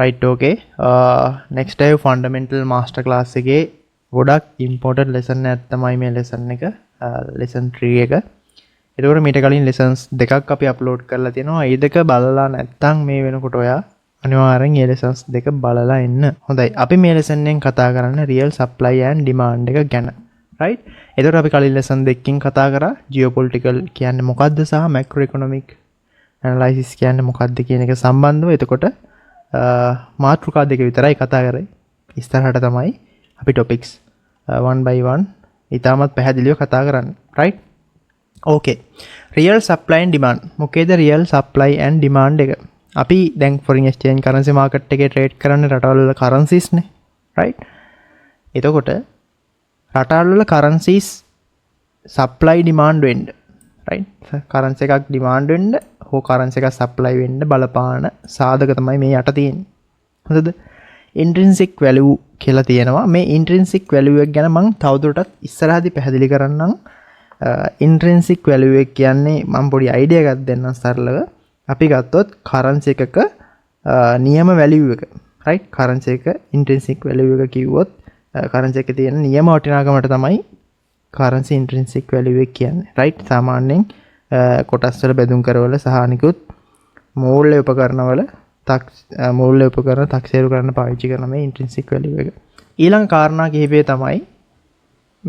right okay next day fundamental master class එකේ ගොඩක් important lesson එකක් තමයි මේ lesson එක lesson 3 එක. ඒකෝර මීට කලින් lessons දෙකක් අපි upload කරලා තියෙනවා. ඒ දෙක බලලා නැත්නම් මේ වෙනකොට ඔයා අනිවාර්යෙන් මේ lessons දෙක බලලා එන්න. හොඳයි. අපි මේ lesson එකෙන් කතා කරන්නේ real supply and demand එක ගැන. right? ඒතකොට අපි කලින් lesson දෙකකින් කතා කරා geopolitical කියන්නේ මොකද්ද සහ macroeconomic analysis කියන්නේ මොකද්ද කියන එක සම්බන්ධව. එතකොට මාතෘකා දෙක විතරයි කතා කරේ. ඉස්සරහට තමයි අපි topics one by one ඉතාමත් පැහැදිලිව කතා කරන්නේ. right? okay. real supply and demand. මොකේද real supply and demand එක? අපි දැන් foreign exchange currency market එකේ trade කරන්නේ රටවල් වල currencies නේ. right? එතකොට රටවල් වල currencies supply demand වෙන්න. right? currency එකක් demand වෙන්න හෝ currency එකක් supply වෙන්න බලපාන සාධක තමයි මේ යට තියෙන්නේ. හරිද? intrinsic value කියලා තියෙනවා. මේ intrinsic value එක ගැන මම තවදුරටත් ඉස්සරහදී පැහැදිලි කරන්නම්. intrinsic value එක කියන්නේ මම පොඩි idea එකක් දෙන්නම් සරලව. අපි ගත්තොත් currency එකක නියම value එක. right? currency එක intrinsic value එක කිව්වොත් currency එකේ තියෙන නියම වටිනාකමට තමයි currency intrinsic value එක කියන්නේ. right? සාමාන්‍යයෙන් කොටස් වල බෙදුම් කරවල සහ අනිකුත් මූල්‍ය උපකරණ වල මූල්‍ය උපකරණ තක්සේරු කරන්න පාවිච්චි කරන මේ intrinsic value එක. ඊළඟ කාරණා කිහිපය තමයි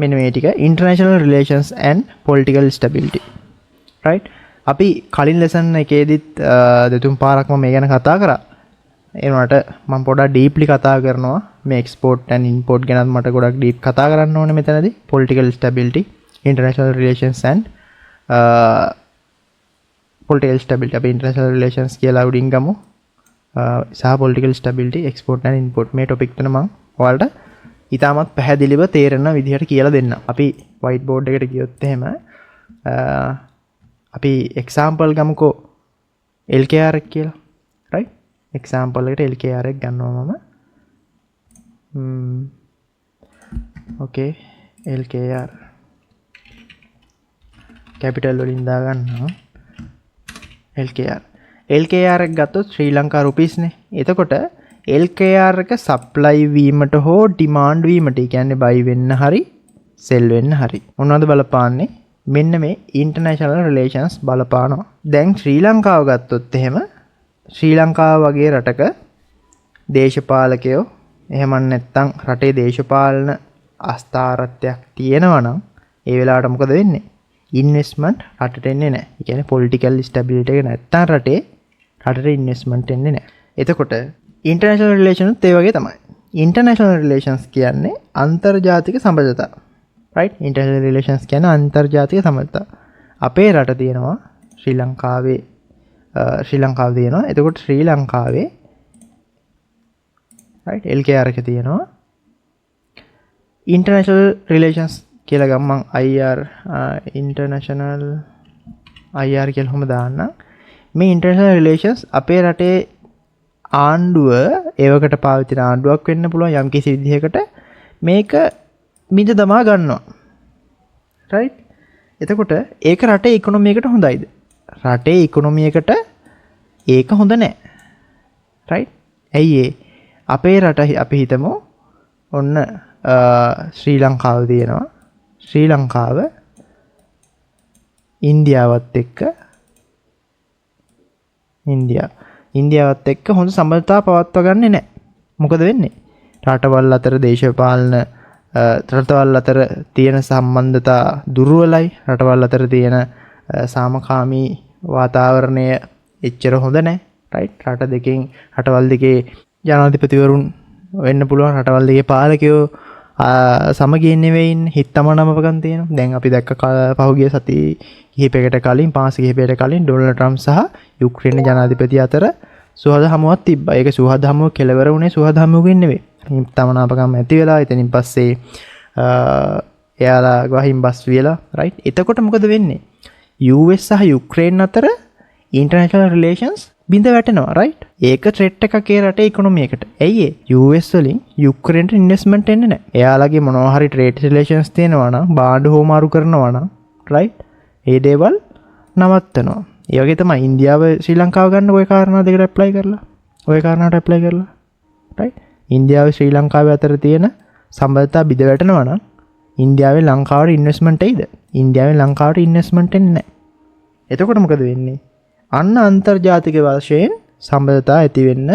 මෙන්න මේ ටික international relations and political stability. right? අපි කලින් lesson එකේදීත් දෙතුන් පාරක්ම මේ ගැන කතා කරා. ඒ වුණාට මම පොඩ්ඩක් deeply කතා කරනවා මේ export and import ගැන මට ගොඩක් deep කතා කරන්න ඕනේ මෙතනදී. political stability, international relations and political stability. අපි international relations කියලා උඩින් ගමු. සහ political stability, export and import මේ topic තුන මම ඔයාලට ඉතාමත් පැහැදිලිව තේරෙන විදිහට කියලා දෙන්න. අපි white board එකට ගියොත් එහෙම අපි example ගමුකෝ LKR එක කියලා. right? example එකට LKR එක ගන්නවා මම. okay LKR capital වලින් දා ගන්නවා. LKR එක ගත්තොත් ශ්‍රී ලංකා රුපීස් නේ. එතකොට LKR එක supply වීමට හෝ demand වීමට, ඒ කියන්නේ buy වෙන්න හරි sell වෙන්න හරි මොනවද බලපාන්නේ? මෙන්න මේ international relations බලපානවා. දැන් ශ්‍රී ලංකාව ගත්තොත් එහෙම ශ්‍රී ලංකාව වගේ රටක දේශපාලකයෝ එහෙම නැත්නම් රටේ දේශපාලන අස්ථාරත්වයක් තියෙනවා නම් ඒ වෙලාවට මොකද වෙන්නේ? investment රටට එන්නේ නැහැ. ඒ කියන්නේ political stability එක නැත්නම් රටට investment එන්නේ නැහැ. එතකොට international relations ඒ වගේ තමයි. international relations කියන්නේ අන්තර්ජාතික සම්බන්ධතා. right? international relations කියන්නේ අන්තර්ජාතික සම්බන්ධතා. අපේ රට තියෙනවා ශ්‍රී ලංකාව තියෙනවා. එතකොට ශ්‍රී ලංකාවේ right LKR එක තියෙනවා. international relations කියලා ගමන් IR international IR කියලා කොහොම දාන්නම්. මේ international relations අපේ රටේ ආණ්ඩුව ඒවකට පාවිච්චි කරන ආණ්ඩුවක් වෙන්න පුළුවන් යම් කිසි විදිහකට මේක මිද දමා ගන්නවා. right? එතකොට ඒක රටේ ඉකොනොමි එකට හොඳයිද? රටේ ඉකොනොමි එකට ඒක හොඳ නැහැ. right? ඇයි අපේ රට අපි හිතමු ඔන්න ශ්‍රී ලංකාව තියෙනවා. ශ්‍රී ලංකාව ඉන්දියාවත් එක්ක හොඳ සම්බන්ධතා පවත්වා ගන්නේ නැහැ. මොකද වෙන්නේ? රටවල් අතර දේශපාලන රටවල් අතර තියෙන සම්බන්ධතා දුර්වලයි. රටවල් අතර තියෙන සාමකාමී වාතාවරණය එච්චර හොඳ නැහැ. right? රටවල් දෙකේ ජනාධිපතිවරුන් වෙන්න පුළුවන්. රටවල් දෙකේ පාලකයෝ සමගියෙන් නෙවෙයි ඉන්නේ. හිතමනමකම් තියෙනවා. දැන් අපි දැක්ක පහුගිය සති කිහිපයකට කලින් මාස කිහිපයකට කලින් ඩොනල්ඩ් ට්‍රම්ප් සහ යුක්‍රේන ජනාධිපති අතර සුහද හමුවක් තිබ්බා. ඒක සුහද හමුව කෙලවර වුණේ සුහද හමුවකින් නෙවෙයි. හිතමනමකම් ඇති වෙලා එතනින් පස්සේ එයාලා ගහින් බස් වියලා. right? එතකොට මොකද වෙන්නේ? US සහ යුක්‍රේන අතර international relations බිඳ වැටෙනවා. right? ඒක threat එකක් ඒ රටේ ඉකොනොමි එකට. ඇයි US වලින් යුක්‍රේනට ඉන්වෙස්ට්මන්ට් එන්නේ නැහැ. එයාලගේ මොනවා හරි trade relations තියෙනවා නම් බාණ්ඩ හොමාරු කරනවා නම් right? ඒ දේවල් නවත්තනවා. ඒ වගේ තමයි ඉන්දියාව ශ්‍රී ලංකාව ගන්න ඔය කාරණා දෙකට ඇප්ලයි කරලා. ඔය කාරණාවට ඇප්ලයි කරලා. රයිට්. ඉන්දියාව ශ්‍රී ලංකාව අතර තියෙන සම්බන්ධතා බිඳ වැටෙනවා නම් ඉන්දියාවේ ලංකාවට ඉන්වෙස්ට්මන්ට් එයිද? ඉන්දියාවේ ලංකාවට ඉන්වෙස්ට්මන්ට් එන්නේ නැහැ. එතකොට මොකද වෙන්නේ? අන්න අන්තර්ජාතික වශයෙන් සම්බන්ධතා ඇති වෙන්න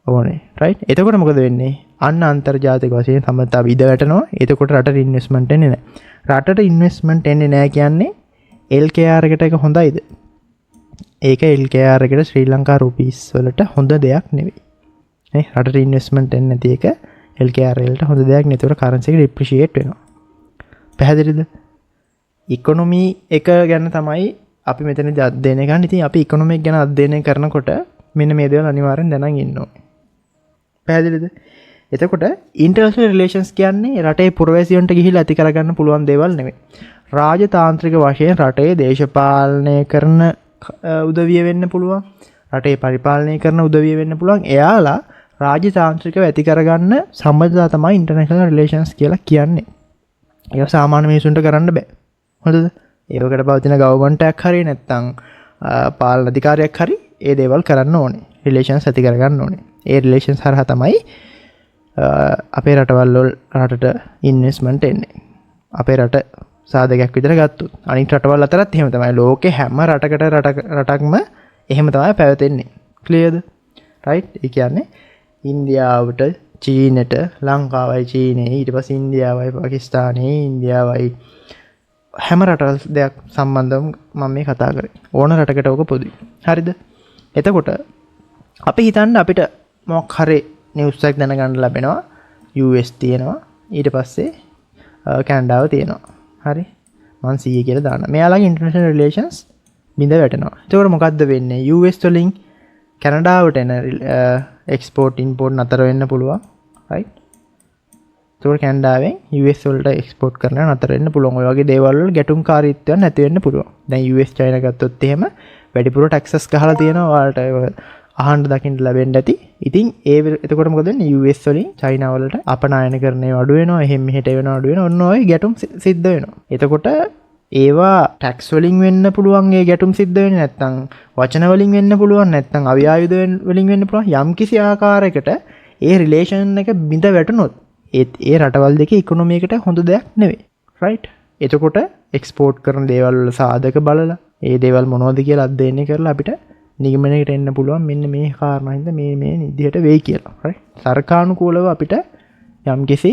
ඕනේ. රයිට්. එතකොට මොකද වෙන්නේ? අන්න අන්තර්ජාතික වශයෙන් සම්බන්ධතා බිඳ වැටෙනවා. එතකොට රටට ඉන්වෙස්ට්මන්ට් එන්නේ නැහැ. රටට ඉන්වෙස්ට්මන්ට් එන්නේ නැහැ කියන්නේ LKR එකට එක හොඳයිද? ඒක LKR එකට ශ්‍රී ලංකා රුපීස් වලට හොඳ දෙයක් නෙවෙයි. නේ රටට ඉන්වෙස්ට්මන්ට් එන්නේ නැති එක LKR වලට හොඳ දෙයක් නෙවෙයි. ඒතකොට කරන්සි එක ඩිප්‍රීෂিয়েට් වෙනවා. පැහැදිලිද? ඉකොනොමි එක ගැන තමයි අපි මෙතනදී අධ්‍යයනය කරන්නේ. ඉතින් අපි ඉකොනොමි එක ගැන අධ්‍යයනය කරනකොට මෙන්න මේ දේවල් අනිවාර්යෙන් දැනන් ඉන්න ඕනේ. පැහැදිලිද? එතකොට ඉන්ටර්නැෂනල් රිලේෂන්ස් කියන්නේ රටේ පුරවැසියන්ට ගිහිල්ලා ඇති කරගන්න පුළුවන් දේවල් නෙවෙයි. රාජතාන්ත්‍රික වශයෙන් රටේ දේශපාලනය කරන උදවිය වෙන්න පුළුවන්. රටේ පරිපාලනය කරන උදවිය වෙන්න පුළුවන්. එයාලා රාජතාන්ත්‍රිකව ඇති කරගන්න සම්බන්ධතා තමයි ඉන්ටර්නැෂනල් රිලේෂන්ස් කියලා කියන්නේ. ඒක සාමාන්‍ය මිනිසුන්ට කරන්න බෑ. හොඳද? ඒවකට පවතින ගවර්න්මන්ට් එකක් හරි නැත්නම් පාලන අධිකාරියක් හරි ඒ දේවල් කරන්න ඕනේ. රිලේෂන්ස් ඇති කරගන්න ඕනේ. ඒ රිලේෂන්ස් හරහා තමයි අපේ රටවල් වල රටට ඉන්වෙස්ට්මන්ට් එන්නේ. අපේ රට සාධකයක් විතර ගත්තොත් අනිත් රටවල් අතරත් එහෙම තමයි. ලෝකේ හැම රටක්ම එහෙම තමයි පැවතෙන්නේ. ක්ලියර්ද? රයිට්. ඒ කියන්නේ ඉන්දියාවට, චීනට, ලංකාවයි චීනේ, ඊට පස්සේ ඉන්දියාවයි පාකිස්තානේ, ඉන්දියාවයි හැම රටවල් දෙයක් සම්බන්ධව මම මේ කතා කරේ. ඕන රටකට ඔක පොදුයි. හරිද? එතකොට අපි හිතන්න අපිට මොකක් හරි නිවුස් එකක් දැනගන්න ලැබෙනවා. US තියෙනවා. ඊට පස්සේ කැනඩාව තියෙනවා. හරි. මම 100 කියලා දාන්න. මෙයාලගේ ඉන්ටර්නැෂනල් රිලේෂන්ස් බිඳ වැටෙනවා. එතකොට මොකද්ද වෙන්නේ? US වලින් කැනඩාවට එන එක්ස්පෝර්ට් ඉම්පෝර්ට් නතර වෙන්න පුළුවන්. රයිට්. ඒතකොට කැනඩාවෙන් US වලට එක්ස්පෝර්ට් කරන නතර වෙන්න පුළුවන්. ඔය වගේ දේවල් වල ගැටුම්කාරීත්වයක් නැති වෙන්න පුළුවන්. දැන් US චයිනා ගත්තොත් එහෙම වැඩිපුර ටැක්සස් ගහලා තියෙනවා. ඔයාලට අහන්න දකින්න ලැබෙන්න ඇති. ඉතින් එතකොට මොකද වෙන්නේ? US වලින් චයිනා වලට අපනායනකරණය අඩු වෙනවා. එහෙම මෙහෙට වෙනවා අඩු වෙනවා. ඔන්න ඔය ගැටුම් සිද්ධ වෙනවා. එතකොට ඒවා ටැක්ස් වලින් වෙන්න පුළුවන්. ඒ ගැටුම් සිද්ධ වෙන්නේ නැත්නම් වචන වලින් වෙන්න පුළුවන්. නැත්නම් අවියායුධ වලින් වෙන්න පුළුවන්. යම්කිසි ආකාරයකට ඒ රිලේෂන් එක බිඳ වැටුනොත් ඒ රටවල් දෙකේ ඉකොනොමි එකට හොඳ දෙයක් නෙවෙයි. රයිට්. එතකොට එක්ස්පෝර්ට් කරන දේවල් වල සාධක බලලා ඒ දේවල් මොනවද කියලා අධ්‍යයනය කරලා අපිට නිගමනයකට එන්න පුළුවන් මෙන්න මේ කාරණා හින්දා මේ විදිහට වෙයි කියලා. right? සරකානුකූලව අපිට යම්කිසි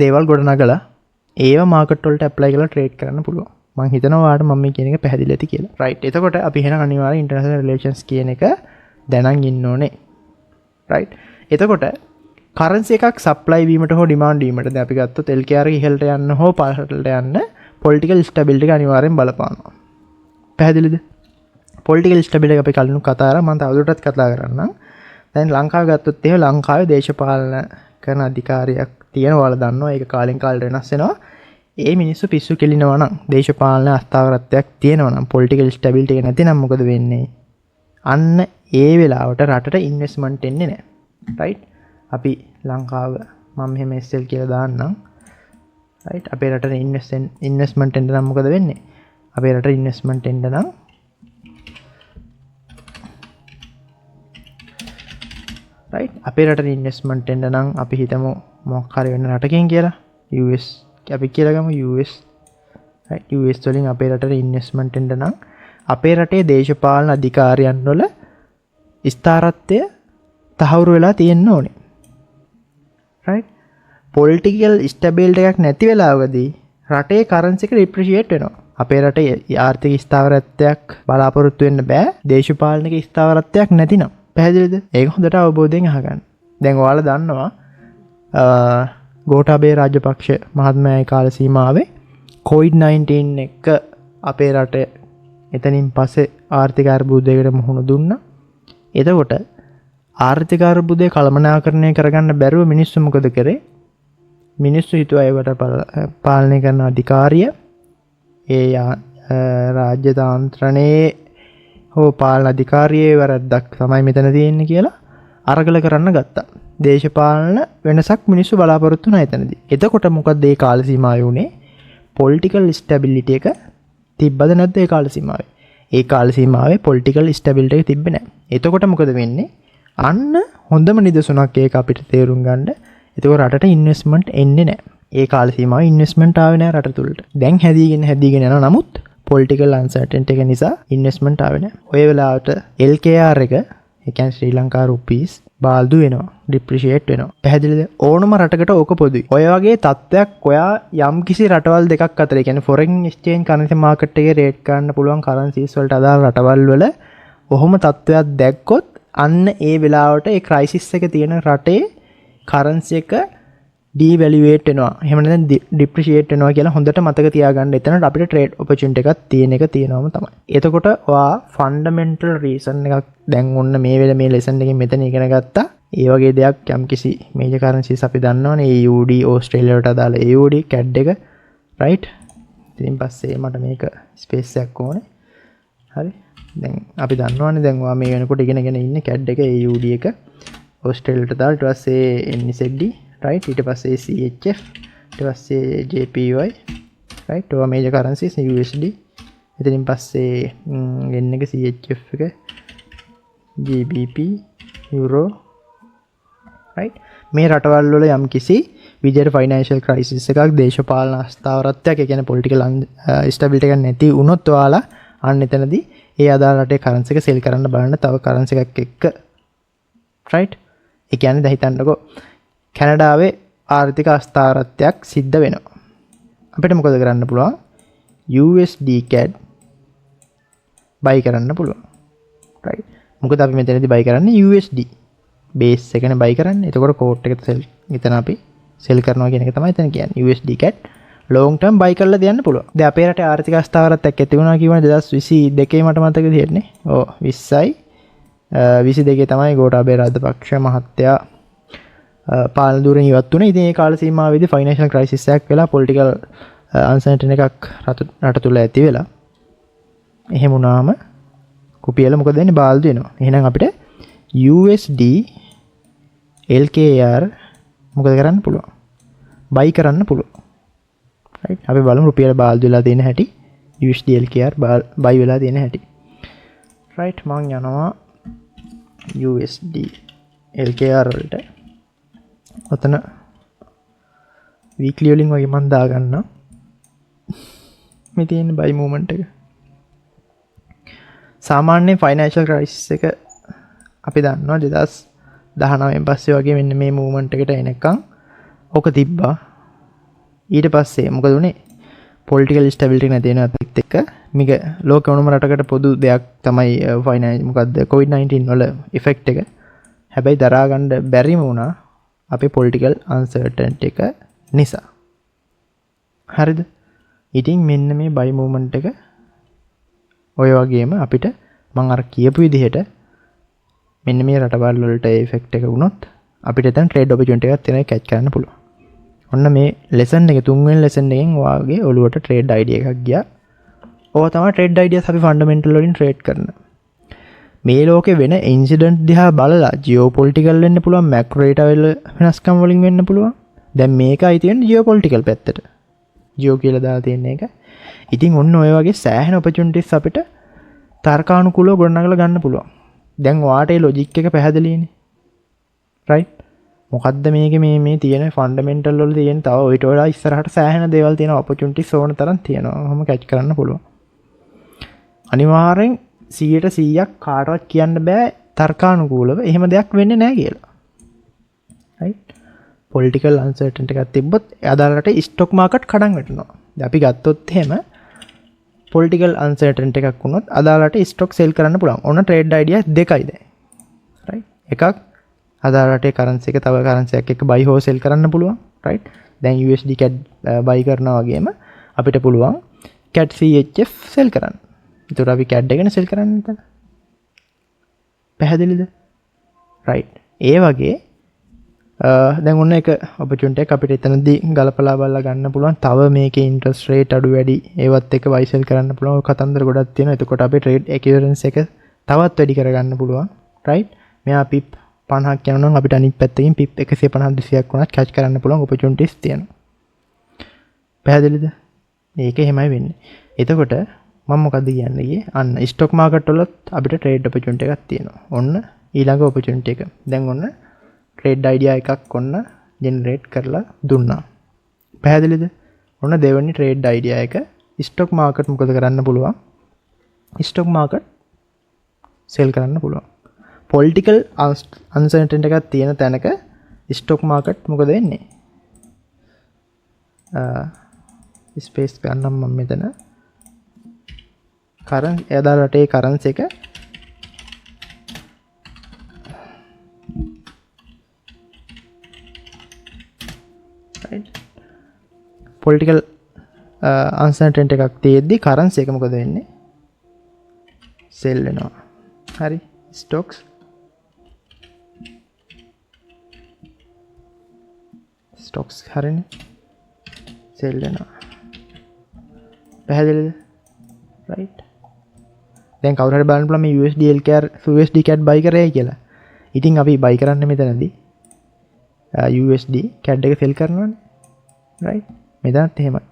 දේවල් ගොඩනගලා ඒව මාකට් වලට ඇප්ලයි කරලා ට්‍රේඩ් කරන්න පුළුවන්. මම හිතනවා ඔයාලට මම මේ කියන එක පැහැදිලි ඇති කියලා. right. එතකොට අපි එහෙනම් අනිවාර්යෙන් ඉන්ටර්නැෂනල් රිලේෂන්ස් කියන එක දැනන් ඉන්න ඕනේ. right. එතකොට කරන්සි එකක් සප්ලයි වීමට හෝ ඩිමාන්ඩ් වීමට දැන් අපි ගත්තොත් LKR ඉහළට යන්න හෝ පහළට යන්න පොලිටිකල් ස්ටැබිලිටි එක අනිවාර්යෙන් බලපානවා. පැහැදිලිද? පොලිටිකල් ස්ටැබිලිටි එක අපි කලින් කතා කරා. මම තවදුරටත් කතා කරන්නම්. දැන් ලංකාව ගත්තොත් එහෙම ලංකාවේ දේශපාලන කරන අධිකාරියක් තියෙනවා. ඔයාලා දන්නවා. ඒක කාලෙන් කාලට වෙනස් වෙනවා. ඒ මිනිස්සු පිස්සු කෙලිනවා නම් දේශපාලන අස්ථාවරත්වයක් තියෙනවා නම් පොලිටිකල් ස්ටැබිලිටි එක නැතිනම් මොකද වෙන්නේ? අන්න ඒ වෙලාවට රටට ඉන්වෙස්ට්මන්ට් එන්නේ නැහැ. right? අපි ලංකාව මම මෙහෙම SL කියලා දාන්නම්. right? අපේ රටට ඉන්වෙස්ට්මන්ට් එන්න නම් මොකද වෙන්නේ? අපේ රටට ඉන්වෙස්ට්මන්ට් එන්න නම් right? අපේ රටට ඉන්වෙස්ට්මන්ට් එන්න නම් අපි හිතමු මොකක් හරි වෙන රටකින් කියලා. US අපි කියලා ගමු US. right? US වලින් අපේ රටට ඉන්වෙස්ට්මන්ට් එන්න නම් අපේ රටේ දේශපාලන අධිකාරියන් වල ස්ථාරත්වය තහවුරු වෙලා තියෙන්න ඕනේ. right? පොලිටිකල් ස්ටැබිලිටි එකක් නැති වෙලාවකදී රටේ කරන්සි එක ඩිප්‍රීෂিয়েට් වෙනවා. අපේ රටේ ආර්ථික ස්ථාවරත්වයක් බලාපොරොත්තු වෙන්න බෑ දේශපාලනික ස්ථාවරත්වයක් නැතිනම්. පැහැදිලිද? ඒක හොඳට අවබෝධයෙන් අහගන්න. දැන් ඔයාලා දන්නවා ගෝඨාභය රාජපක්ෂ මහත්මයාගේ කාල සීමාවේ COVID-19 එක අපේ රටේ එතනින් පස්සේ ආර්ථික අර්බුදයකට මුහුණ දුන්නා. එතකොට ආර්ථික අර්බුදය කළමනාකරණය කරගන්න බැරුව මිනිස්සු මොකද කරේ? මිනිස්සු හිතුවා ඒවට පාලනය කරන අධිකාරිය ඒ රාජ්‍ය තාන්ත්‍රණයේ හෝ පාලන අධිකාරියේ වැරද්දක් තමයි මෙතන තියෙන්නේ කියලා අරගල කරන්න ගත්තා. දේශපාලන වෙනසක් මිනිස්සු බලාපොරොත්තු වුණා එතනදී. එතකොට මොකද මේ කාල සීමාවේ උනේ? පොලිටිකල් ස්ටැබිලිටි එක තිබ්බද නැද්ද ඒ කාල සීමාවේ? ඒ කාල සීමාවේ පොලිටිකල් ස්ටැබිලිටි එක තිබ්බේ නැහැ. එතකොට මොකද වෙන්නේ? අන්න හොඳම නිදසුනක් ඒක අපිට තේරුම් ගන්න. එතකොට රටට ඉන්වෙස්ට්මන්ට් එන්නේ නැහැ. ඒ කාල සීමාවේ ඉන්වෙස්ට්මන්ට් ආවේ නැහැ රට තුලට. දැන් හැදීගෙන යනවා. නමුත් පොලිටිකල් අන්සර්ටන්ටි එක නිසා ඉන්වෙස්ට්මන්ට් ආවේ නැහැ. ඔය වෙලාවට LKR එක, ඒ කියන්නේ ශ්‍රී ලංකා රුපීස් බාල්දු වෙනවා, ඩිප්‍රීෂিয়েට් වෙනවා. පැහැදිලිද? ඕනම රටකට ඕක පොදුයි. ඔය වගේ තත්ත්වයක් ඔයා යම් කිසි රටවල් දෙකක් අතර, ඒ කියන්නේ ෆොරෙන් එක්ස්චේන්ජ් කරන්සි මාකට් එකේ රේට් ගන්න පුළුවන් කරන්සිස් වලට අදාළ රටවල් වල ඔහොම තත්ත්වයක් දැක්කොත් අන්න ඒ වෙලාවට ඒ ක්‍රයිසිස් එක තියෙන රටේ කරන්සි එක ඩීවැලියුවේට් වෙනවා. එහෙම නැත්නම් ඩිප්‍රීෂিয়েට් වෙනවා කියලා හොඳට මතක තියාගන්න. එතනට අපිට ට්‍රේඩ් ඔපචුනිටි එකක් තියෙන එක තියෙනවම තමයි. එතකොට ඔයා ෆන්ඩමෙන්ටල් රීසන් එකක් දැන් ඔන්න මේ වෙලේ මේ ලෙසන් එකෙන් මෙතන ඉගෙන ගත්තා. ඒ වගේ දෙයක් යම්කිසි මේජර් කරන්සිස් අපි දන්නවනේ. AUD ඕස්ට්‍රේලියාවට අදාළ AUD CAD එක රයිට්. ඉතින් පස්සේ මට මේක ස්පේස් එකක් ඕනේ. හරි. දැන් අපි දන්නවනේ දැන් ඔයා මේ වෙනකොට ඉගෙනගෙන ඉන්නේ CAD එක AUD එක ඕස්ට්‍රේලියාවට දාලා ඊට පස්සේ NZD right, ඊට පස්සේ CHF, ඊට පස්සේ JPY right, ඔය මේජර් කරන්සිස් USD, එතනින් පස්සේ yen එක CHF එක, GBP, euro right. මේ රටවල් වල යම්කිසි විදියට ෆයිනෑන්ෂල් ක්‍රයිසිස් එකක්, දේශපාලන අස්ථාවරත්වයක්, ඒ කියන්නේ පොලිටිකල් ස්ටැබිලිටි එකක් නැති වුණොත් ඔයාලා අන්න එතනදී ඒ අදාළ රටේ කරන්සි එක සෙල් කරන්න බලන්න තව කරන්සි එකක් එක්ක right. ඒ කියන්නේ දැන් හිතන්නකෝ කැනඩාවේ ආර්ථික අස්ථාවරත්වයක් සිද්ධ වෙනවා. අපිට මොකද කරන්න පුළුවන්? USD CAD buy කරන්න පුළුවන්. right. මොකද අපි මෙතනදී buy කරන්නේ USD base එකනේ buy කරන්නේ. එතකොට කෝට් එක සෙල් මෙතන අපි සෙල් කරනවා කියන එක තමයි එතන කියන්නේ. USD CAD long term buy කරලා දෙන්න පුළුවන්. දැන් අපේ රටේ ආර්ථික අස්ථාවරත්වයක් ඇති වුණා කියවනේ 2022 මට මතක තියෙන්නේ. ඔව් 20යි 22 තමයි ගෝඨාභය රාජපක්ෂ මහත්තයා පාලන ධූරෙන් ඉවත් වුණේ. ඉතින් ඒ කාල සීමාවෙදී ෆයිනෑන්ෂල් ක්‍රයිසිස් එකක් වෙලා පොලිටිකල් අන්සර්ටන් එකක් රට තුල ඇති වෙලා. එහෙම වුණාම කුපියල මොකද වෙන්නේ? බාල්දු වෙනවා. එහෙනම් අපිට USD LKR මොකද කරන්න පුළුවන්? buy කරන්න පුළුවන්. right. අපි බලමු රුපියල බාල්දු වෙලා තියෙන හැටි. USD LKR buy වෙලා තියෙන හැටි. right. මම යනවා USD LKR වලට. ඔතන වීක්ලි වලින් වගේ මම දාගන්නම්. මේ තියෙන buy movement එක. සාමාන්‍ය ෆයිනෑන්ෂල් ක්‍රයිසිස් එක අපි දන්නවා 2019 පස්සේ වගේ මෙන්න මේ movement එකට එනකන් ඔක තිබ්බා. ඊට පස්සේ මොකද උනේ? පොලිටිකල් ස්ටැබිලිටි නැති වෙන අපිත් එක්ක මේක ලෝක ඕනම රටකට පොදු දෙයක් තමයි ෆයිනෑන්ස් මොකද්ද COVID-19 වල ඉෆෙක්ට් එක. හැබැයි දරා ගන්න බැරිම වුණා අපේ පොලිටිකල් අන්සර්ටන්ටි එක නිසා. හරිද? ඉතින් මෙන්න මේ buy movement එක ඔය වගේම අපිට මම අර කියපු විදිහට මෙන්න මේ රටවල් වලට ඉෆෙක්ට් එක වුණොත් අපිට එතන ට්‍රේඩ් ඔපචුනිටි එකක් තියෙනවා කැච් කරන්න පුළුවන්. ඔන්න මේ ලෙසන් එක තුන්වෙනි ලෙසන් එකෙන් ඔයාගේ ඔළුවට ට්‍රේඩ් අයිඩියා එකක් ගියා. ඕවා තමයි ට්‍රේඩ් අයිඩියාස් අපි ෆන්ඩමෙන්ටල් වලින් ට්‍රේඩ් කරන. මේ ලෝකේ වෙන ඉන්සිඩන්ට් දිහා බලලා ජියෝපොලිටිකල් වෙන්න පුළුවන්, මැක්‍රෝ ඩේටා වල වෙනස්කම් වලින් වෙන්න පුළුවන්. දැන් මේකයි තියෙන්නේ ජියෝපොලිටිකල් පැත්තට. ජියෝ කියලා දාලා තියෙන එක. ඉතින් ඔන්න ඔය වගේ සෑහෙන ඔපචුනිටිස් අපිට තර්කානුකූලව ගොඩනගලා ගන්න පුළුවන්. දැන් ඔයාට ඒ ලොජික් එක පැහැදිලිනේ. right. මොකද්ද මේකේ මේ තියෙන ෆන්ඩමෙන්ටල් වල තියෙන තව ඔයිට වඩා ඉස්සරහට සෑහෙන දේවල් තියෙනවා, ඔපචුනිටිස් ඕන තරම් තියෙනවා. ඔහොම කැච් කරන්න පුළුවන්. අනිවාර්යෙන් 100% කාටවත් කියන්න බෑ තර්කානුකූලව එහෙම දෙයක් වෙන්නේ නැහැ කියලා. right. පොලිටිකල් අන්සර්ටන්ටි එකක් තිබ්බොත් අදාළ රටේ ස්ටොක් මාකට් කඩන් වැටෙනවා. දැන් අපි ගත්තොත් එහෙම පොලිටිකල් අන්සර්ටන්ටි එකක් වුණොත් අදාළ රටේ ස්ටොක් සෙල් කරන්න පුළුවන්. ඔන්න ට්‍රේඩ් අයිඩියා දෙකයි දැන්. right. එකක් අදාළ රටේ කරන්සි එක තව කරන්සි එකක් එක්ක buy හෝ sell කරන්න පුළුවන්. right. දැන් USD CAD buy කරනවා වගේම අපිට පුළුවන් CAD CHF sell කරන්න. ඒතර අපි CAD එකනේ sell කරන්නේ නැතන. පැහැදිලිද? right. ඒ වගේ දැන් ඔන්න එක opportunity එකක් අපිට එතනදී ගලපලා බලලා ගන්න පුළුවන්. තව මේකේ interest rate අඩු වැඩි ඒවත් එක්ක buy sell කරන්න පුළුවන්. කතන්දර ගොඩක් තියෙනවා. එතකොට අපේ trade accuracy එක තවත් වැඩි කරගන්න පුළුවන්. right. මෙයා pip 50ක් යනවා නම් අපිට අනිත් පැත්තකින් pip 150 200ක් වුණත් catch කරන්න පුළුවන් opportunities තියෙනවා. පැහැදිලිද? මේක එහෙමයි වෙන්නේ. එතකොට මම මොකද්ද කියන්නේ ගියේ අන්න ස්ටොක් මාකට් වලත් අපිට ට්‍රේඩ් ඔපචුනිටි එකක් තියෙනවා. ඔන්න ඊළඟ ඔපචුනිටි එක. දැන් ඔන්න ට්‍රේඩ් අයිඩියා එකක් ඔන්න ජෙනරේට් කරලා දුන්නා. පැහැදිලිද? ඔන්න දෙවෙනි ට්‍රේඩ් අයිඩියා එක ස්ටොක් මාකට් මොකද කරන්න පුළුවන්? ස්ටොක් මාකට් සෙල් කරන්න පුළුවන්. පොලිටිකල් අන්සර්ටනිටි එකක් තියෙන තැනක ස්ටොක් මාකට් මොකද වෙන්නේ? ස්පේස් ගන්නම් මම මෙතන එදා රටේ කරන්සි එක පොලිටිකල් අන්සර්ටනිටි එකක් තියෙද්දි කරන්සි එක මොකද වෙන්නේ? සෙල් වෙනවා. හරි ස්ටොක්ස් හරිනේ සෙල් වෙනවා. පැහැදිලිද? රයිට්. දැන් කවුරු හරි බලන්න පුළුවන් මේ USD USD CAD buy කරේ කියලා. ඉතින් අපි buy කරන්නේ මෙතනදී USD CAD එක sell කරනවානේ. රයිට්. මෙතනත් එහෙමයි.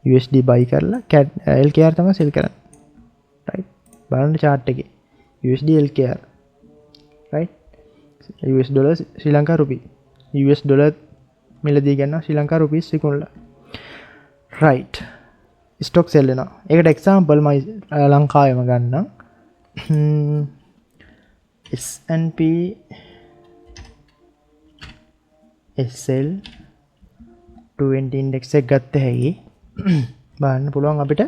USD buy කරලා CAD LKR තමයි sell කරන්නේ. රයිට්. බලන්න chart එකේ USD LKR. Right. US dollar ශ්‍රී ලංකා රුපී. US dollar මිලදී ගන්නවා ශ්‍රී ලංකා රුපීස් විකුණලා. රයිට්. ස්ටොක් සෙල් වෙනවා. ඒකට එක්සාම්පල් මම ලංකාවේම ගන්නම්. S&P SL 20 index එක ගත්ත හැකි. බලන්න පුළුවන් අපිට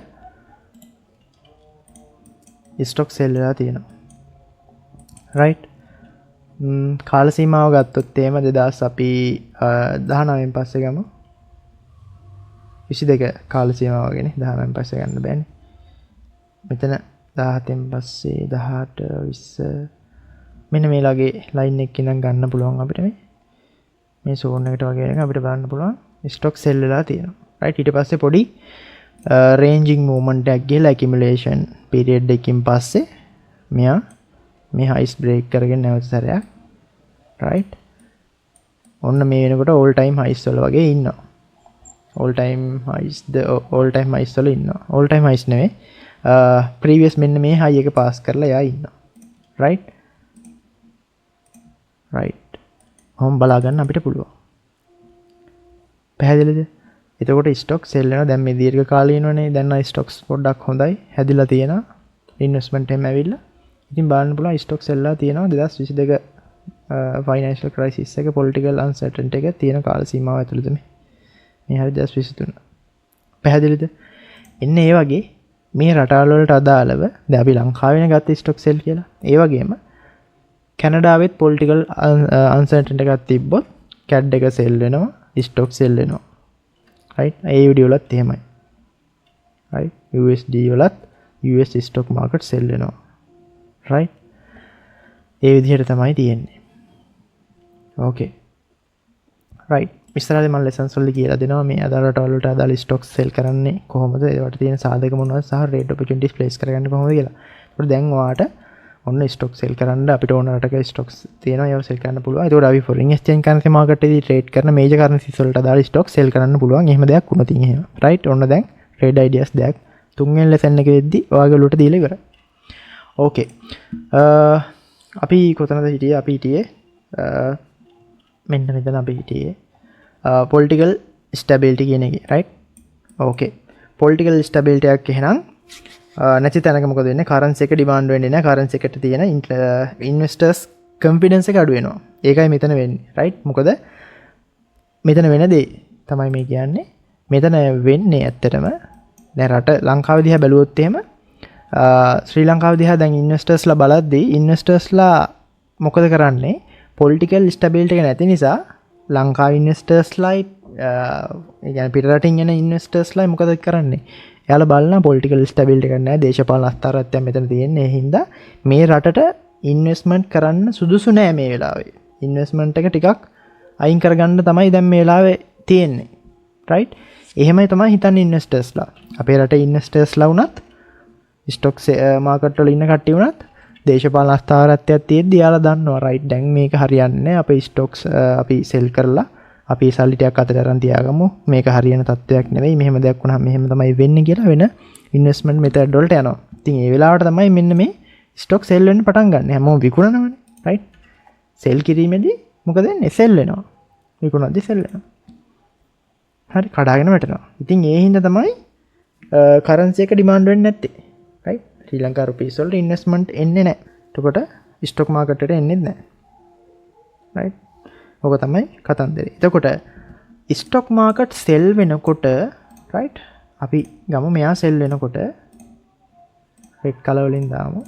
ස්ටොක් සෙල් වෙලා තියෙනවා. රයිට්. කාල සීමාව ගත්තොත් එහෙම 2000 අපි 19න් පස්සේ ගමු. 22 කාල සීමාව වගේනේ 19න් පස්සේ ගන්න බෑනේ. මෙතන 17න් පස්සේ 18 20 මෙන්න මේ ළගේ ලයින් එකකින් නම් ගන්න පුළුවන් අපිට මේ සෝන් එකට වගේ එක අපිට බලන්න පුළුවන් ස්ටොක් සෙල් වෙලා තියෙනවා. රයිට්. ඊට පස්සේ පොඩි රේන්ජින් මූවමන්ට් එකක් ගිහලා ඇකියුමුලේෂන් පීරියඩ් එකකින් පස්සේ මෙයා මේ හයිස් බ්‍රේක් කරගෙන නැවත සැරයක්. රයිට්. ඔන්න මේ වෙනකොට all time highs වල වගේ ඉන්නවා. all time highs වල ඉන්නවා. all time highs නෙවෙයි. previous මෙන්න මේ high එක පාස් කරලා යා ඉන්නවා. right. හොම් බලා ගන්න අපිට පුළුවන්. පැහැදිලිද? එතකොට ස්ටොක් සෙල් වෙනවා. දැන් මේ දීර්ඝ කාලීනවනේ. දැන් ආ ස්ටොක්ස් පොඩ්ඩක් හොඳයි. හැදිලා තියෙනවා. ඉන්වෙස්ට්මන්ට් එකම ඇවිල්ලා. ඉතින් බලන්න පුළුවන් ස්ටොක් සෙල්ලා තියෙනවා 2022 ෆයිනෑන්ෂල් ක්‍රයිසිස් එක පොලිටිකල් අන්සර්ටනිටි එක තියෙන කාල සීමාව ඇතුළත මේ හරි 2023. පැහැදිලිද? එන්න ඒ වගේ මේ රටවල් වලට අදාළව දැන් අපි ලංකාවේ ගත්ත ස්ටොක් සෙල් කියලා. ඒ වගේම කැනඩාවෙත් පොලිටිකල් අන්සර්ටනිටි එකක් තිබ්බොත් CAD එක සෙල් වෙනවා, ස්ටොක් සෙල් වෙනවා. රයිට්. ඒ වීඩියෝ වලත් එහෙමයි. රයිට්. USD වලත් US ස්ටොක් මාකට් සෙල් වෙනවා. රයිට්. ඒ විදිහට තමයි තියෙන්නේ. ඕකේ. රයිට්. ඉස්සරහදී මම ලෙසන්ස් වලදී කියලා දෙනවා මේ අදාළ රටවල් වලට අදාළ ස්ටොක්ස් සෙල් කරන්නේ කොහොමද? ඒවට තියෙන සාධක මොනවද සහ රේට් ඔපචුනිටිස් ප්ලේස් කරගන්නේ කොහොමද කියලා. ඒකට දැන් ඔයාට ඔන්න ස්ටොක් සෙල් කරන්න අපිට ඕන රටක ස්ටොක්ස් තියෙනවා ඒවා සෙල් කරන්න පුළුවන්. ඒකට අපි ෆොරින් එක්ස්චේන්ජ් කරන්සි මාකට් එකේදී ට්‍රේඩ් කරන මේජර් කරන්සිස් වලට අදාළ ස්ටොක් සෙල් කරන්න පුළුවන්. එහෙම දෙයක් වුණොත් එහෙම. රයිට්. ඔන්න දැන් ට්‍රේඩ් අයිඩියාස් දෙයක් තුන්වෙනි ලෙසන් එකේදී ඔයාගේ ඔලුවට දීලා ඉවරයි. ඕකේ. අපි කොතනද හිටියේ? අපි හිටියේ මෙන්න මෙතන අපි හිටියේ පොලිටිකල් ස්ටැබිලිටි කියන එකේ. රයිට්. ඕකේ. පොලිටිකල් ස්ටැබිලිටි එකක් එහෙනම් නැති තැනක මොකද වෙන්නේ? කරන්සි එක ඩිමාන්ඩ් වෙන්නේ නැහැ. කරන්සි එකට තියෙන ඉන්වෙස්ටර්ස් කොන්ෆිඩන්ස් එක අඩු වෙනවා. ඒකයි මෙතන වෙන්නේ. රයිට්. මොකද මෙතන වෙන දේ තමයි මේ කියන්නේ. මෙතන වෙන්නේ ඇත්තටම දැන් රට ලංකාවේ දිහා බැලුවොත් එහෙම ශ්‍රී ලංකාව දිහා දැන් ඉන්වෙස්ටර්ස්ලා බලද්දී ඉන්වෙස්ටර්ස්ලා මොකද කරන්නේ? පොලිටිකල් ස්ටැබිලිටි එක නැති නිසා ලංකාවේ ඉන්වෙස්ටර්ස්ලායි ඒ කියන්නේ පිට රටින් එන ඉන්වෙස්ටර්ස්ලායි මොකද කරන්නේ? එයාලා බලන පොලිටිකල් ස්ටැබිලිටි එකක් නැහැ. දේශපාලන අස්ථාරත්වයක් මෙතන තියෙන්නේ. ඒ හින්දා මේ රටට ඉන්වෙස්ට්මන්ට් කරන්න සුදුසු නෑ මේ වෙලාවේ. ඉන්වෙස්ට්මන්ට් එක ටිකක් අයින් කරගන්න තමයි දැන් මේ වෙලාවේ තියෙන්නේ. රයිට්. එහෙමයි තමයි හිතන්නේ ඉන්වෙස්ටර්ස්ලා. අපේ රටේ ඉන්වෙස්ටර්ස්ලා වුණත් ස්ටොක් මාකට් වල ඉන්න කට්ටිය වුණත් දේශපාලන අස්ථාවරත්වයක් තියෙද්දි යාලා දන්නවා රයිට් දැන් මේක හරියන්නේ නැහැ අපේ ස්ටොක්ස් අපි සෙල් කරලා අපි සල්ලි ටිකක් අතට අරන් තියාගමු මේක හරියන තත්ත්වයක් නෙවෙයි මෙහෙම දෙයක් වුණාම මෙහෙම තමයි වෙන්නේ කියලා වෙන ඉන්වෙස්ට්මන්ට් මෙතඩ් වලට යනවා. ඉතින් ඒ වෙලාවට තමයි මෙන්න මේ ස්ටොක් සෙල් වෙන්න පටන් ගන්න. හැමෝම විකුණනවනේ. රයිට්? සෙල් කිරීමේදී මොකද වෙන්නේ? සෙල් වෙනවා. විකුණද්දී සෙල් වෙනවා. හරි කඩාගෙන වැටෙනවා. ඉතින් ඒ හින්දා තමයි කරන්සි එක ඩිමාන්ඩ් වෙන්නේ නැත්තේ. රයිට්? ශ්‍රී ලංකා රුපීස් වලට ඉන්වෙස්ට්මන්ට් එන්නේ නැහැ. එතකොට ස්ටොක් මාකට් එකට එන්නේ නැහැ. රයිට්? ඔක තමයි කතන්දරේ. එතකොට ස්ටොක් මාකට් සෙල් වෙනකොට රයිට්? අපි ගමු මෙයා සෙල් වෙනකොට රෙඩ් කලර් වලින් දාමු.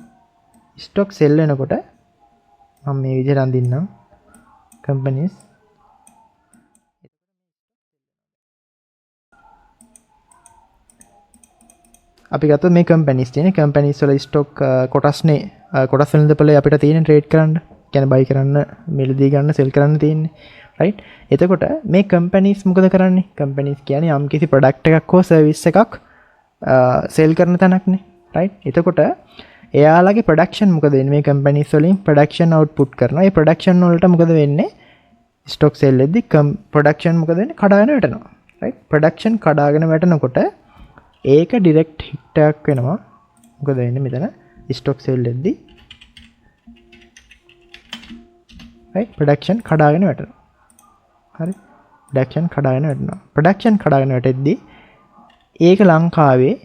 ස්ටොක් සෙල් වෙනකොට මම මේ විදිහට අඳින්නම්. companies අපි ගත්තොත් මේ කම්පැනිස් තියෙන කම්පැනිස් වල ස්ටොක් කොටස්නේ කොටස් වෙළඳපොලේ අපිට තියෙන ට්‍රේඩ් කරන්න කියන්නේ බයි කරන්න මිලදී ගන්න සෙල් කරන්න තියෙන්නේ රයිට් එතකොට මේ කම්පැනිස් මොකද කරන්නේ කම්පැනිස් කියන්නේ යම් කිසි ප්‍රොඩක්ට් එකක් හෝ සර්විස් එකක් සෙල් කරන තැනක්නේ රයිට් එතකොට එයාලගේ ප්‍රොඩක්ෂන් මොකද වෙන්නේ මේ කම්පැනිස් වලින් ප්‍රොඩක්ෂන් අවුට්පුට් කරනවා ඒ ප්‍රොඩක්ෂන් වලට මොකද වෙන්නේ ස්ටොක් සෙල් වෙද්දී ප්‍රොඩක්ෂන් මොකද වෙන්නේ කඩාගෙන වැටෙනවා රයිට් ප්‍රොඩක්ෂන් කඩාගෙන වැටෙනකොට ඒක ඩිරෙක්ට් හිට් එකක් වෙනවා මොකද වෙන්නේ මෙතන ස්ටොක් සෙල් වෙද්දී රයිට් ප්‍රොඩක්ෂන් කඩාගෙන වැටෙනවා හරි ප්‍රොඩක්ෂන් කඩාගෙන වැටෙනවා ප්‍රොඩක්ෂන් කඩාගෙන වැටෙද්දී ඒක ලංකාවේ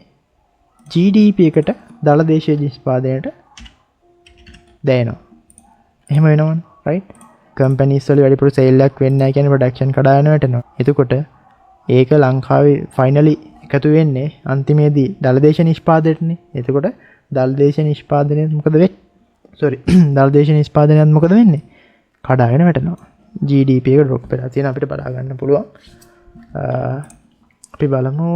GDP එකට දල දේශීය නිෂ්පාදනයට දැනෙනවා එහෙම වෙනවනේ රයිට් කම්පැනිස් වල වැඩිපුර සේල් එකක් වෙන්නේ නැහැ කියන්නේ ප්‍රොඩක්ෂන් කඩාගෙන වැටෙනවා එතකොට ඒක ලංකාවේ ෆයිනලි එකතු වෙන්නේ අන්තිමේදී දලදේශ නිෂ්පාදනයටනේ. එතකොට දලදේශ නිෂ්පාදනය මොකද වෙන්නේ? දලදේශ නිෂ්පාදනයත් මොකද වෙන්නේ? කඩාගෙන වැටෙනවා. GDP එක ඩ්‍රොප් වෙලා තියෙන අපිට බලා ගන්න පුළුවන්. අපි බලමු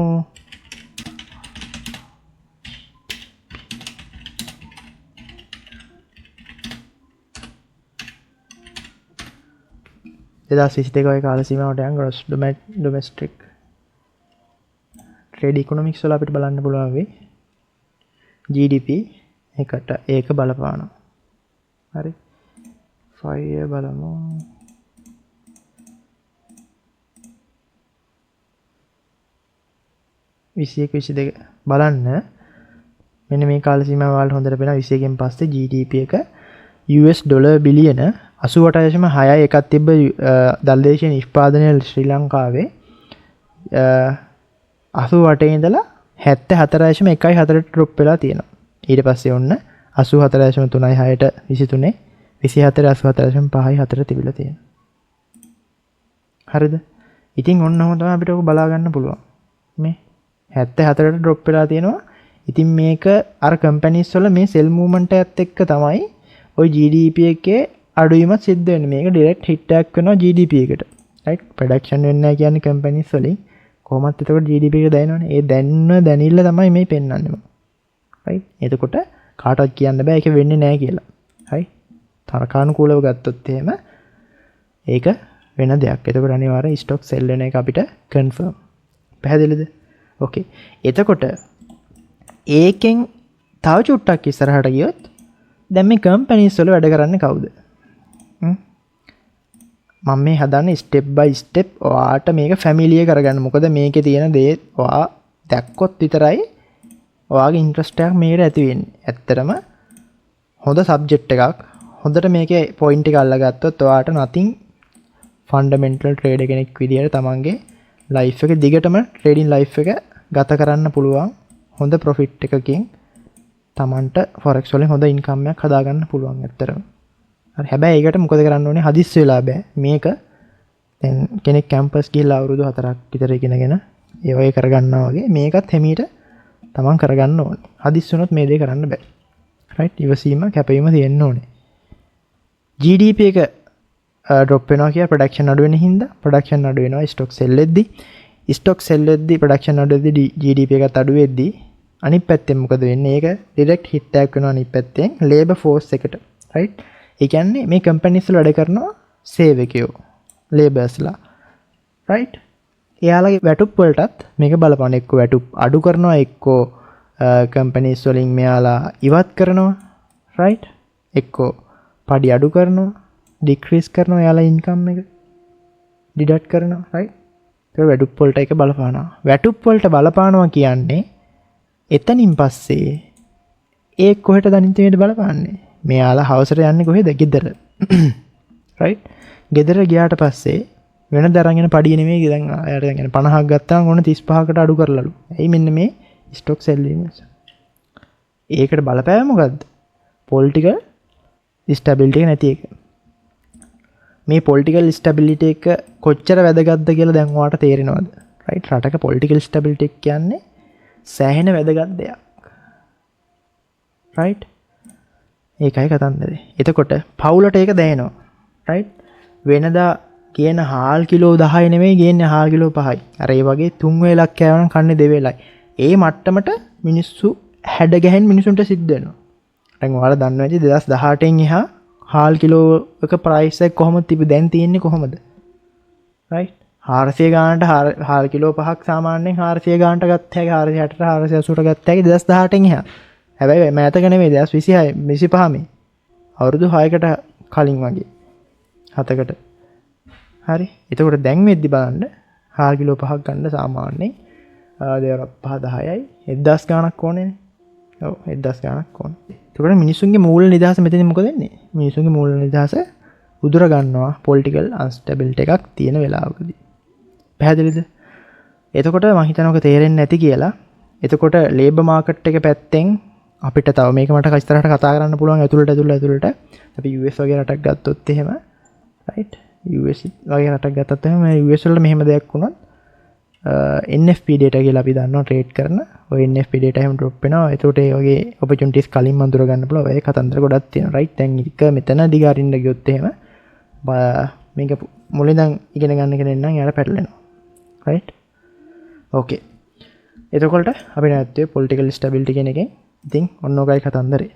එදා 22 වගේ කාල සීමාවට යන gross domestic trade economics වල අපිට බලන්න පුළුවන් වෙයි GDP එකට ඒක බලපානවා හරි 5 බලමු විසියක විසි දෙක බලන්න මෙන්න මේ කාල සීමාව වල හොඳට පේනවා 21කින් පස්සේ GDP එක US ඩොලර් බිලියන 88.6 එකක් තිබ්බ දල්දේශීය නිෂ්පාදනය ශ්‍රී ලංකාවේ 88 ඉඳලා 74.14ට ඩ්‍රොප් වෙලා තියෙනවා. ඊට පස්සේ ඔන්න 84.36ට 23 24 84.54 තිබිලා තියෙනවා. හරිද? ඉතින් ඔන්න ඔහොම තමයි අපිට ඔක බලා ගන්න පුළුවන්. මේ 74ට ඩ්‍රොප් වෙලා තියෙනවා. ඉතින් මේක අර කම්පැනිස් වල මේ සෙල් මූවමන්ට් එකත් එක්ක තමයි ওই GDP එකේ අඩුවීමක් සිද්ධ වෙන්නේ. මේක ඩිරෙක්ට් හිට් එකක් වෙනවා GDP එකට. රයිට්? ප්‍රොඩක්ෂන් වෙන්නේ නැහැ කියන්නේ කම්පැනිස් වලින් කොහොමත් එතකොට GDP එක දැනෙනවනේ. ඒ දැනිල්ල තමයි මේ පෙන්වන්නේ. රයිට්? එතකොට කාටවත් කියන්න බෑ ඒක වෙන්නේ නැහැ කියලා. හරි? තරකානුකූලව ගත්තොත් එහෙම ඒක වෙන දෙයක්. එතකොට අනිවාර්යෙන් ස්ටොක් සෙල් වෙන එක අපිට කන්ෆර්ම්. පැහැදිලිද? ඕකේ. එතකොට ඒකෙන් තව චුට්ටක් ඉස්සරහට ගියොත් දැන් මේ කම්පැනිස් වල වැඩ කරන්නේ කවුද? මම මේ හදන්නේ ස්ටෙප් බයි ස්ටෙප් ඔයාට මේක ෆැමිලියර් කරගන්න. මොකද මේකේ තියෙන දේ ඔයා දැක්කොත් විතරයි ඔයාගේ ඉන්ට්‍රස්ට් එකක් මේකට ඇති වෙන්නේ. ඇත්තටම හොඳ සබ්ජෙක්ට් එකක් හොඳට මේකේ පොයින්ට් එක අල්ලගත්තොත් ඔයාට nothing ෆන්ඩමෙන්ටල් ට්‍රේඩර් කෙනෙක් විදියට තමන්ගේ ලයිෆ් එක දිගටම ට්‍රේඩින් ලයිෆ් එක ගත කරන්න පුළුවන්. හොඳ ප්‍රොෆිට් එකකින් තමන්ට ෆොරෙක්ස් වලින් හොඳ ඉන්කම් එකක් හදාගන්න පුළුවන් ඇත්තටම. හරි හැබැයි ඒකට මොකද කරන්න ඕනේ? හදිස්සි වෙලා බෑ. මේක දැන් කෙනෙක් කැම්පස් ගිහලා අවුරුදු 4ක් විතර ඉගෙනගෙන ඒ වගේ කරගන්නවා වගේ මේකත් හැමීට තමන් කරගන්න ඕනේ. හදිස්සි වුණොත් මේ දේ කරන්න බෑ. රයිට්? ඉවසීම කැපවීම තියෙන්න ඕනේ. GDP එක ඩ්‍රොප් වෙනවා කියලා ප්‍රොඩක්ෂන් අඩු වෙන හින්දා ප්‍රොඩක්ෂන් අඩු වෙනවා ස්ටොක් සෙල් වෙද්දී. ස්ටොක් සෙල් වෙද්දී ප්‍රොඩක්ෂන් අඩු වෙද්දී GDP එකත් අඩු වෙද්දී අනිත් පැත්තෙන් මොකද වෙන්නේ? ඒක ඩිරෙක්ට් හිට් එකක් වෙනවා අනිත් පැත්තෙන් ලේබර් ෆෝස් එකට. රයිට්? ඒ කියන්නේ මේ කම්පැනිස් වල වැඩ කරනවා සේවකයෝ ලේබර්ස්ලා. රයිට්? එයාලගේ වැටුප් වලටත් මේක බලපාන එක්ක වැටුප් අඩු කරනවා එක්ක කම්පැනිස් වලින් මෙයාලා ඉවත් කරනවා. රයිට්? එක්ක පඩි අඩු කරනවා ඩික්‍රීස් කරනවා එයාලා ඉන්කම් එක ඩිඩක්ට් කරනවා. රයිට්? ඒක වැටුප් වලට ඒක බලපානවා. වැටුප් වලට බලපානවා කියන්නේ එතනින් පස්සේ ඒ කොහෙට දනින්තිමට බලපාන්නේ මෙයාලා හවසට යන්නේ කොහෙද ගෙදර රයිට් ගෙදර ගියාට පස්සේ වෙන දරගෙන පඩිය නෙමෙයි දැන් අයට දැන් 50ක් ගත්තාම ඕන 35කට අඩු කරලලු. එයි මෙන්න මේ ස්ටොක් සෙල් වීම නිසා. ඒකට බලපෑම මොකද්ද? පොලිටිකල් ස්ටැබිලිටි එක නැති එක. මේ පොලිටිකල් ස්ටැබිලිටි එක කොච්චර වැදගත්ද කියලා දැන් ඔයාලට තේරෙනවද? රයිට් රටක පොලිටිකල් ස්ටැබිලිටි එක කියන්නේ සෑහෙන වැදගත් දෙයක්. රයිට් ඒකයි කතන්දරේ. එතකොට පවුලට ඒක දැනෙනවා. රයිට් වෙනදා කියන හාල් කිලෝ 10 නෙමෙයි ගේන්නේ හාල් කිලෝ 5යි. අර ඒ වගේ 3 වේලක් කෑවනම් කන්නේ 2 වේලයි. ඒ මට්ටමට මිනිස්සු හැඩ ගැහෙන මිනිසුන්ට සිද්ධ වෙනවා. දැන් ඔයාලා දන්නවා ඇති 2018 න් එහා හාල් කිලෝ එක ප්‍රයිස් එක කොහොමද තිබු දැන් තියෙන්නේ කොහොමද? රයිට් 400 ගානට හාල් කිලෝ 5ක් සාමාන්‍යයෙන් 400 ගානට ගත්ත හැකි 460ට 480ට ගත්ත හැකි 2018 න් එහා. හැබැයි මෑතක නෙමෙයි 2026 25 මේ අවුරුදු 6කට කලින් වගේ 7කට හරි එතකොට දැන් වෙද්දි බලන්න හාල් කිලෝ 5ක් ගන්න සාමාන්‍යයෙන් දේවල් 5 10යි 1000 ගාණක් ඕනේනේ. ඔව් 1000 ගාණක් ඕනේ. එතකොට මිනිසුන්ගේ මූල නිදහස මෙතන මොකද වෙන්නේ? මිනිසුන්ගේ මූල නිදහස උදුර ගන්නවා පොලිටිකල් අන්ස්ටැබිලිටි එකක් තියෙන වෙලාවකදී. පැහැදිලිද? එතකොට මම හිතනවා ඔක තේරෙන්නේ නැති කියලා. එතකොට ලේබර් මාකට් එක පැත්තෙන් අපිට තව මේක මට ඉස්සරහට කතා කරන්න පුළුවන් ඇතුළට අපි US වගේ රටක් ගත්තොත් එහෙම රයිට් US වගේ රටක් ගත්තොත් එහෙම US වල මෙහෙම දෙයක් වුණොත් NFP data කියලා අපි දන්නවා ට්‍රේඩ් කරන ඔය NFP data එහෙම drop වෙනවා ඒකට ඒ වගේ opportunities කලින් මම දුර ගන්න පුළුවන් ඔය කතන්දර ගොඩක් තියෙනවා රයිට් දැන් එක මෙතන දිගාරින්න ගියොත් එහෙම මේක මුලින් ඉඳන් ඉගෙන ගන්න කෙනෙක් නම් යාට පැටලෙනවා රයිට් ඕකේ එතකොට අපි නැත්තේ political stability කියන එකෙන් ඉතින් ඔන්න ඔකයි කතන්දරේ